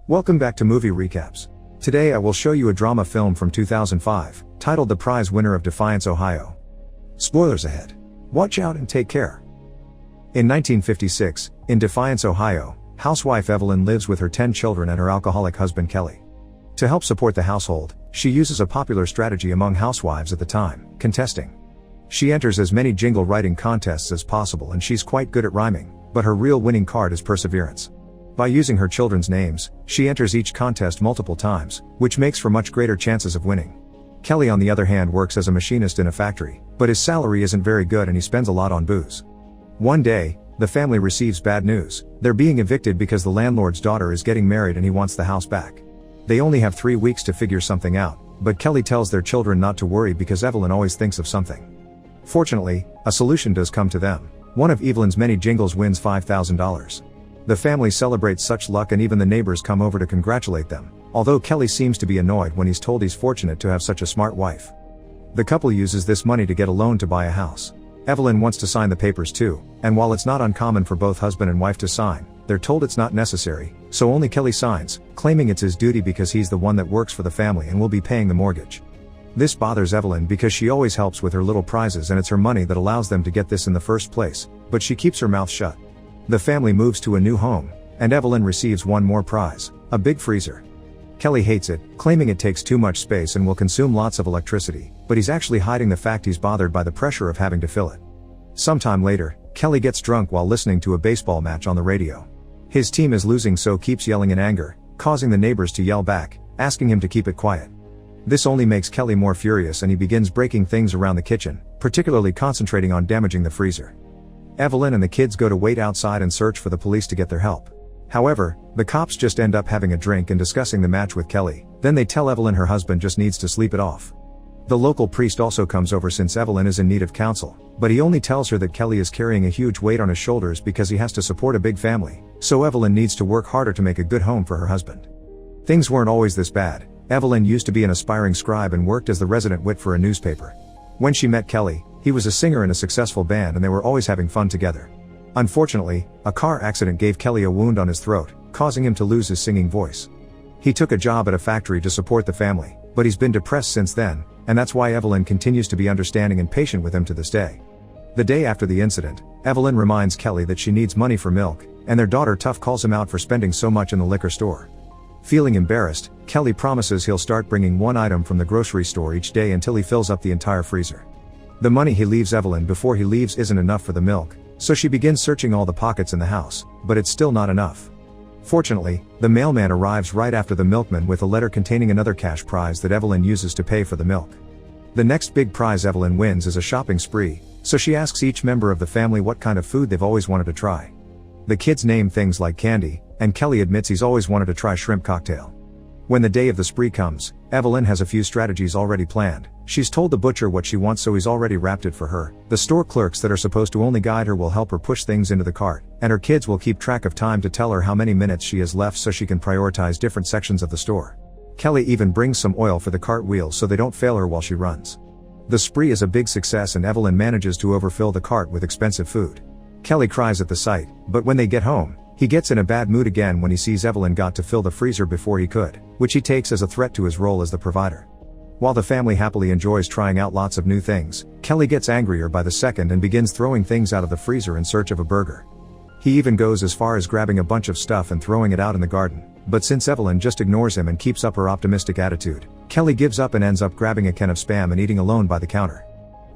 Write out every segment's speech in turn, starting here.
Welcome back to Movie Recaps. Today I will show you a drama film from 2005, titled The Prize Winner of Defiance, Ohio. Spoilers ahead. Watch out and take care. In 1956, in Defiance, Ohio, housewife Evelyn lives with her 10 children and her alcoholic husband Kelly. To help support the household, she uses a popular strategy among housewives at the time, contesting. She enters as many jingle-writing contests as possible and she's quite good at rhyming, but her real winning card is perseverance. By using her children's names, she enters each contest multiple times, which makes for much greater chances of winning. Kelly on the other hand works as a machinist in a factory, but his salary isn't very good and he spends a lot on booze. One day, the family receives bad news. They're being evicted because the landlord's daughter is getting married and he wants the house back. They only have 3 weeks to figure something out, but Kelly tells their children not to worry because Evelyn always thinks of something. Fortunately, a solution does come to them. One of Evelyn's many jingles wins $5,000. The family celebrates such luck and even the neighbors come over to congratulate them, although Kelly seems to be annoyed when he's told he's fortunate to have such a smart wife. The couple uses this money to get a loan to buy a house. Evelyn wants to sign the papers too, and while it's not uncommon for both husband and wife to sign, they're told it's not necessary, so only Kelly signs, claiming it's his duty because he's the one that works for the family and will be paying the mortgage. This bothers Evelyn because she always helps with her little prizes and it's her money that allows them to get this in the first place, but she keeps her mouth shut. The family moves to a new home, and Evelyn receives one more prize, a big freezer. Kelly hates it, claiming it takes too much space and will consume lots of electricity, but he's actually hiding the fact he's bothered by the pressure of having to fill it. Sometime later, Kelly gets drunk while listening to a baseball match on the radio. His team is losing so keeps yelling in anger, causing the neighbors to yell back, asking him to keep it quiet. This only makes Kelly more furious and he begins breaking things around the kitchen, particularly concentrating on damaging the freezer. Evelyn and the kids go to wait outside and search for the police to get their help. However, the cops just end up having a drink and discussing the match with Kelly, then they tell Evelyn her husband just needs to sleep it off. The local priest also comes over since Evelyn is in need of counsel, but he only tells her that Kelly is carrying a huge weight on his shoulders because he has to support a big family, so Evelyn needs to work harder to make a good home for her husband. Things weren't always this bad. Evelyn used to be an aspiring scribe and worked as the resident wit for a newspaper. When she met Kelly, he was a singer in a successful band and they were always having fun together. Unfortunately, a car accident gave Kelly a wound on his throat, causing him to lose his singing voice. He took a job at a factory to support the family, but he's been depressed since then, and that's why Evelyn continues to be understanding and patient with him to this day. The day after the incident, Evelyn reminds Kelly that she needs money for milk, and their daughter Tuff calls him out for spending so much in the liquor store. Feeling embarrassed, Kelly promises he'll start bringing one item from the grocery store each day until he fills up the entire freezer. The money he leaves Evelyn before he leaves isn't enough for the milk, so she begins searching all the pockets in the house, but it's still not enough. Fortunately, the mailman arrives right after the milkman with a letter containing another cash prize that Evelyn uses to pay for the milk. The next big prize Evelyn wins is a shopping spree, so she asks each member of the family what kind of food they've always wanted to try. The kids name things like candy, and Kelly admits he's always wanted to try shrimp cocktail. When the day of the spree comes, Evelyn has a few strategies already planned. She's told the butcher what she wants so he's already wrapped it for her. The store clerks that are supposed to only guide her will help her push things into the cart, and her kids will keep track of time to tell her how many minutes she has left so she can prioritize different sections of the store. Kelly even brings some oil for the cart wheels so they don't fail her while she runs. The spree is a big success and Evelyn manages to overfill the cart with expensive food. Kelly cries at the sight, but when they get home, he gets in a bad mood again when he sees Evelyn got to fill the freezer before he could, which he takes as a threat to his role as the provider. While the family happily enjoys trying out lots of new things, Kelly gets angrier by the second and begins throwing things out of the freezer in search of a burger. He even goes as far as grabbing a bunch of stuff and throwing it out in the garden, but since Evelyn just ignores him and keeps up her optimistic attitude, Kelly gives up and ends up grabbing a can of Spam and eating alone by the counter.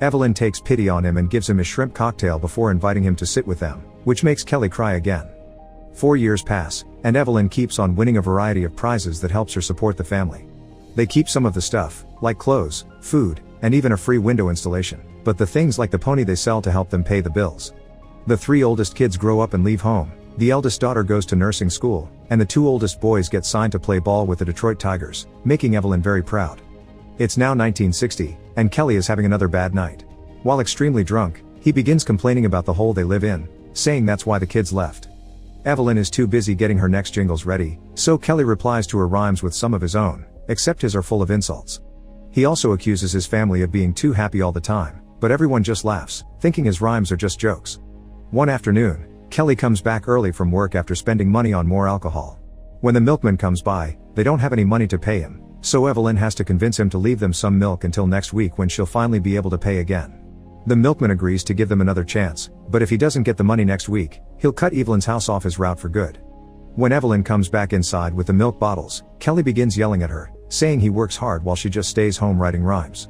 Evelyn takes pity on him and gives him his shrimp cocktail before inviting him to sit with them, which makes Kelly cry again. 4 years pass, and Evelyn keeps on winning a variety of prizes that helps her support the family. They keep some of the stuff, like clothes, food, and even a free window installation, but the things like the pony they sell to help them pay the bills. The 3 oldest kids grow up and leave home, the eldest daughter goes to nursing school, and the 2 oldest boys get signed to play ball with the Detroit Tigers, making Evelyn very proud. It's now 1960, and Kelly is having another bad night. While extremely drunk, he begins complaining about the hole they live in, saying that's why the kids left. Evelyn is too busy getting her next jingles ready, so Kelly replies to her rhymes with some of his own, except his are full of insults. He also accuses his family of being too happy all the time, but everyone just laughs, thinking his rhymes are just jokes. One afternoon, Kelly comes back early from work after spending money on more alcohol. When the milkman comes by, they don't have any money to pay him, so Evelyn has to convince him to leave them some milk until next week when she'll finally be able to pay again. The milkman agrees to give them another chance, but if he doesn't get the money next week, he'll cut Evelyn's house off his route for good. When Evelyn comes back inside with the milk bottles, Kelly begins yelling at her, saying he works hard while she just stays home writing rhymes.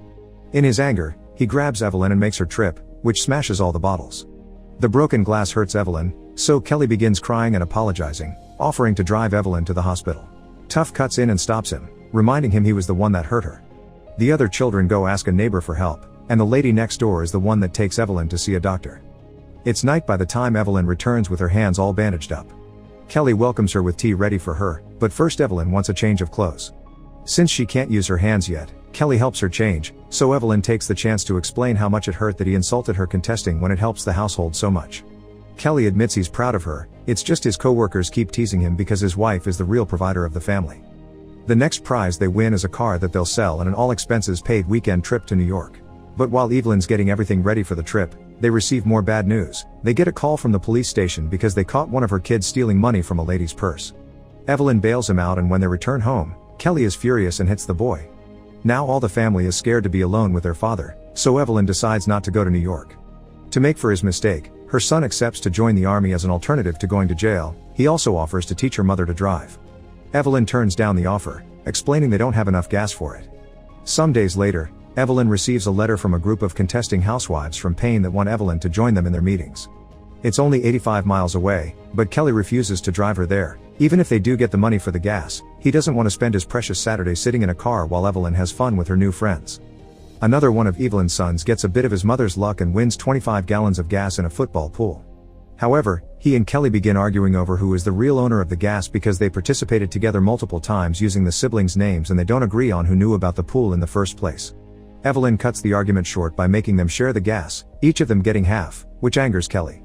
In his anger, he grabs Evelyn and makes her trip, which smashes all the bottles. The broken glass hurts Evelyn, so Kelly begins crying and apologizing, offering to drive Evelyn to the hospital. Tough cuts in and stops him, reminding him he was the one that hurt her. The other children go ask a neighbor for help, and the lady next door is the one that takes Evelyn to see a doctor. It's night by the time Evelyn returns with her hands all bandaged up. Kelly welcomes her with tea ready for her, but first Evelyn wants a change of clothes. Since she can't use her hands yet, Kelly helps her change, so Evelyn takes the chance to explain how much it hurt that he insulted her contesting when it helps the household so much. Kelly admits he's proud of her, it's just his co-workers keep teasing him because his wife is the real provider of the family. The next prize they win is a car that they'll sell and an all-expenses-paid weekend trip to New York. But while Evelyn's getting everything ready for the trip, they receive more bad news. They get a call from the police station because they caught one of her kids stealing money from a lady's purse. Evelyn bails him out, and when they return home, Kelly is furious and hits the boy. Now all the family is scared to be alone with their father, so Evelyn decides not to go to New York. To make for his mistake, her son accepts to join the army as an alternative to going to jail. He also offers to teach her mother to drive. Evelyn turns down the offer, explaining they don't have enough gas for it. Some days later, Evelyn receives a letter from a group of contesting housewives from Payne that want Evelyn to join them in their meetings. It's only 85 miles away, but Kelly refuses to drive her there. Even if they do get the money for the gas, he doesn't want to spend his precious Saturday sitting in a car while Evelyn has fun with her new friends. Another one of Evelyn's sons gets a bit of his mother's luck and wins 25 gallons of gas in a football pool. However, he and Kelly begin arguing over who is the real owner of the gas because they participated together multiple times using the siblings' names and they don't agree on who knew about the pool in the first place. Evelyn cuts the argument short by making them share the gas, each of them getting half, which angers Kelly.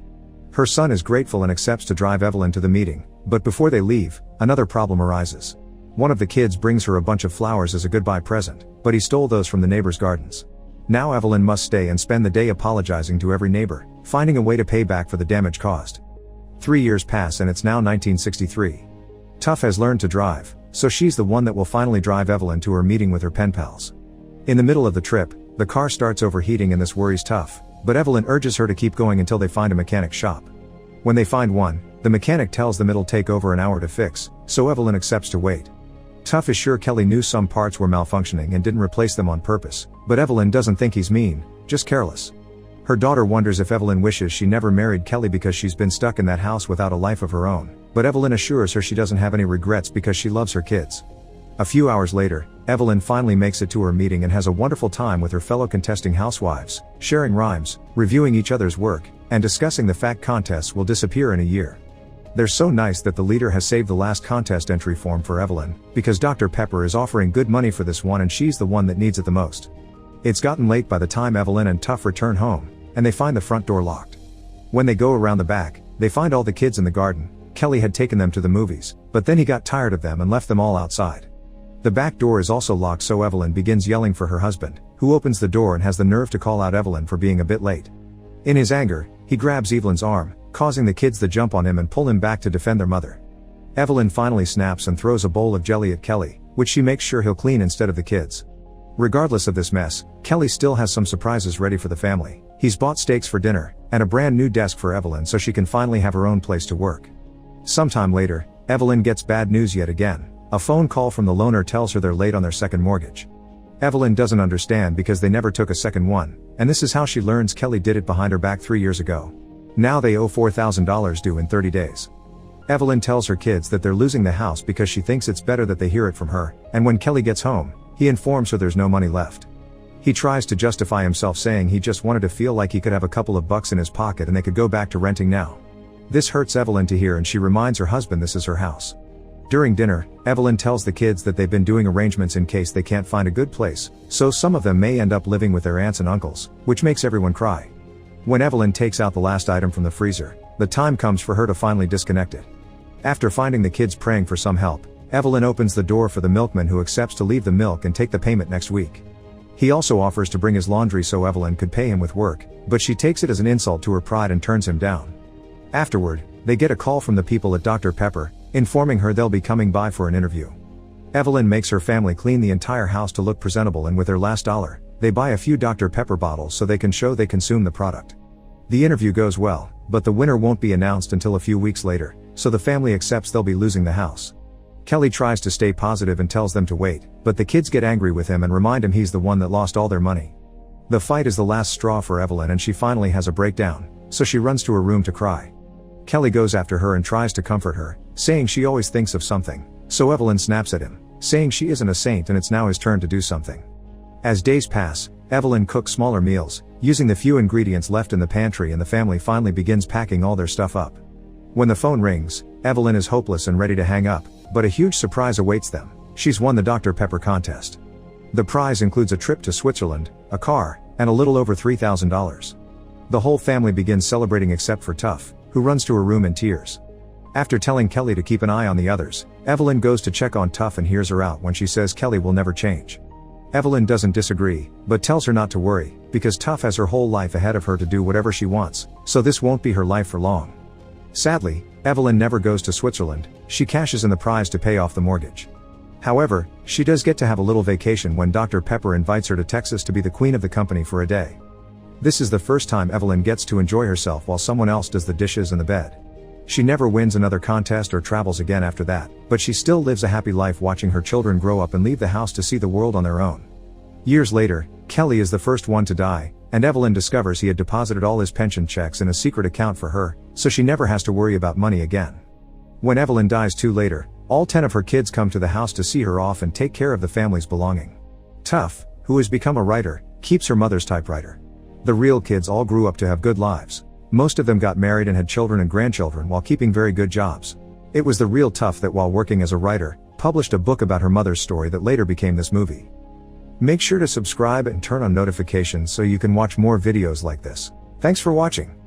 Her son is grateful and accepts to drive Evelyn to the meeting, but before they leave, another problem arises. One of the kids brings her a bunch of flowers as a goodbye present, but he stole those from the neighbor's gardens. Now Evelyn must stay and spend the day apologizing to every neighbor, finding a way to pay back for the damage caused. 3 years pass and it's now 1963. Tough has learned to drive, so she's the one that will finally drive Evelyn to her meeting with her pen pals. In the middle of the trip, the car starts overheating and this worries Tough, but Evelyn urges her to keep going until they find a mechanic shop. When they find one, the mechanic tells them it'll take over an hour to fix, so Evelyn accepts to wait. Tough is sure Kelly knew some parts were malfunctioning and didn't replace them on purpose, but Evelyn doesn't think he's mean, just careless. Her daughter wonders if Evelyn wishes she never married Kelly because she's been stuck in that house without a life of her own, but Evelyn assures her she doesn't have any regrets because she loves her kids. A few hours later, Evelyn finally makes it to her meeting and has a wonderful time with her fellow contesting housewives, sharing rhymes, reviewing each other's work, and discussing the fact contests will disappear in a year. They're so nice that the leader has saved the last contest entry form for Evelyn, because Dr. Pepper is offering good money for this one and she's the one that needs it the most. It's gotten late by the time Evelyn and Tough return home, and they find the front door locked. When they go around the back, they find all the kids in the garden. Kelly had taken them to the movies, but then he got tired of them and left them all outside. The back door is also locked, so Evelyn begins yelling for her husband, who opens the door and has the nerve to call out Evelyn for being a bit late. In his anger, he grabs Evelyn's arm, causing the kids to jump on him and pull him back to defend their mother. Evelyn finally snaps and throws a bowl of jelly at Kelly, which she makes sure he'll clean instead of the kids. Regardless of this mess, Kelly still has some surprises ready for the family. He's bought steaks for dinner, and a brand new desk for Evelyn so she can finally have her own place to work. Sometime later, Evelyn gets bad news yet again. A phone call from the loaner tells her they're late on their second mortgage. Evelyn doesn't understand because they never took a second one, and this is how she learns Kelly did it behind her back 3 years ago. Now they owe $4,000 due in 30 days. Evelyn tells her kids that they're losing the house because she thinks it's better that they hear it from her, and when Kelly gets home, he informs her there's no money left. He tries to justify himself, saying he just wanted to feel like he could have a couple of bucks in his pocket and they could go back to renting now. This hurts Evelyn to hear and she reminds her husband this is her house. During dinner, Evelyn tells the kids that they've been doing arrangements in case they can't find a good place, so some of them may end up living with their aunts and uncles, which makes everyone cry. When Evelyn takes out the last item from the freezer, the time comes for her to finally disconnect it. After finding the kids praying for some help, Evelyn opens the door for the milkman, who accepts to leave the milk and take the payment next week. He also offers to bring his laundry so Evelyn could pay him with work, but she takes it as an insult to her pride and turns him down. Afterward, they get a call from the people at Dr. Pepper, informing her they'll be coming by for an interview. Evelyn makes her family clean the entire house to look presentable, and with their last dollar, they buy a few Dr. Pepper bottles so they can show they consume the product. The interview goes well, but the winner won't be announced until a few weeks later, so the family accepts they'll be losing the house. Kelly tries to stay positive and tells them to wait, but the kids get angry with him and remind him he's the one that lost all their money. The fight is the last straw for Evelyn, and she finally has a breakdown, so she runs to her room to cry. Kelly goes after her and tries to comfort her, saying she always thinks of something, so Evelyn snaps at him, saying she isn't a saint and it's now his turn to do something. As days pass, Evelyn cooks smaller meals, using the few ingredients left in the pantry, and the family finally begins packing all their stuff up. When the phone rings, Evelyn is hopeless and ready to hang up, but a huge surprise awaits them. She's won the Dr. Pepper contest. The prize includes a trip to Switzerland, a car, and a little over $3,000. The whole family begins celebrating except for Tuff, who runs to her room in tears. After telling Kelly to keep an eye on the others, Evelyn goes to check on Tuff and hears her out when she says Kelly will never change. Evelyn doesn't disagree, but tells her not to worry, because Tuff has her whole life ahead of her to do whatever she wants, so this won't be her life for long. Sadly, Evelyn never goes to Switzerland. She cashes in the prize to pay off the mortgage. However, she does get to have a little vacation when Dr. Pepper invites her to Texas to be the queen of the company for a day. This is the first time Evelyn gets to enjoy herself while someone else does the dishes and the bed. She never wins another contest or travels again after that, but she still lives a happy life watching her children grow up and leave the house to see the world on their own. Years later, Kelly is the first one to die, and Evelyn discovers he had deposited all his pension checks in a secret account for her, so she never has to worry about money again. When Evelyn dies too later, all 10 of her kids come to the house to see her off and take care of the family's belonging. Tuff, who has become a writer, keeps her mother's typewriter. The real kids all grew up to have good lives. Most of them got married and had children and grandchildren while keeping very good jobs. It was the real Tuff that, while working as a writer, published a book about her mother's story that later became this movie. Make sure to subscribe and turn on notifications so you can watch more videos like this. Thanks for watching.